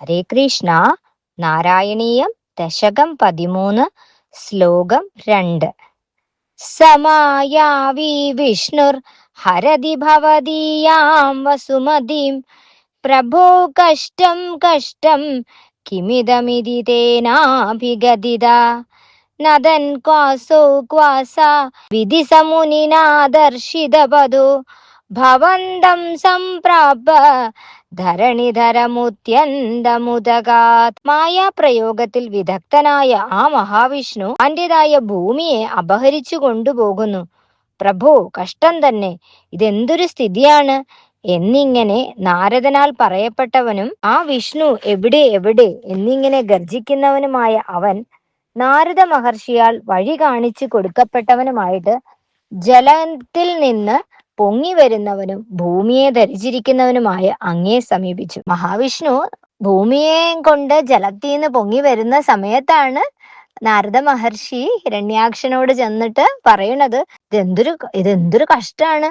ഹരേ കൃഷ്ണ. നാരായണീയം ദശകം 13 ശ്ലോകം 2. സമായാവി വിഷ്ണുർ ഹരതി ഭവദീയാം വസുമതിം പ്രഭോ കഷ്ടം കഷ്ടം കിമിദമിതി തേനാഭിഗദിത നദൻ ക്വാസോ ക്വാസ വിധി സമുനിനാ ദർശിതപദോ ഭവന്തം സംപ്രാപ ധരണിധരമുത്യന്തമുദകാത്. മായാപ്രയോഗത്തിൽ വിദഗ്ധനായ ആ മഹാവിഷ്ണു തന്റേതായ ഭൂമിയെ അപഹരിച്ചു കൊണ്ടുപോകുന്നു. പ്രഭോ, കഷ്ടം തന്നെ, ഇതെന്തൊരു സ്ഥിതിയാണ് എന്നിങ്ങനെ നാരദനാൽ പറയപ്പെട്ടവനും ആ വിഷ്ണു എവിടെ എവിടെ എന്നിങ്ങനെ ഗർജിക്കുന്നവനുമായ അവൻ നാരദ മഹർഷിയാൽ വഴി കാണിച്ചു കൊടുക്കപ്പെട്ടവനുമായിട്ട് ജലത്തിൽ നിന്ന് പൊങ്ങി വരുന്നവനും ഭൂമിയെ ധരിച്ചിരിക്കുന്നവനുമായ അങ്ങയെ സമീപിച്ചു. മഹാവിഷ്ണു ഭൂമിയെ കൊണ്ട് ജലത്തിൽ നിന്ന് പൊങ്ങി വരുന്ന സമയത്താണ് നാരദ മഹർഷി ഹിരണ്യാക്ഷനോട് ചെന്നിട്ട് പറയണത്, ഇതെന്തൊരു കഷ്ടാണ്,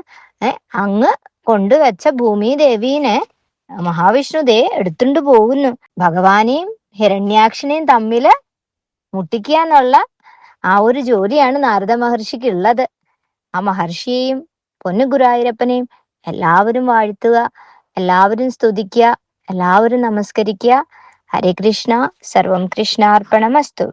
അങ്ങ് കൊണ്ടുവച്ച ഭൂമി ദേവീനെ മഹാവിഷ്ണു ദേ എടുത്തുകൊണ്ട് പോകുന്നു. ഭഗവാനെയും ഹിരണ്യാക്ഷനെയും തമ്മില് മുട്ടിക്കുക എന്നുള്ള ആ ഒരു ജോലിയാണ് നാരദ മഹർഷിക്ക് ഉള്ളത്. ആ മഹർഷിയെയും പൊന്നു ഗുരുവായൂരപ്പനെയും എല്ലാവരും വാഴ്ത്തുക, എല്ലാവരും സ്തുതിക്കുക, എല്ലാവരും നമസ്കരിക്കുക. ഹരേ കൃഷ്ണ. സർവം കൃഷ്ണാർപ്പണമസ്തു.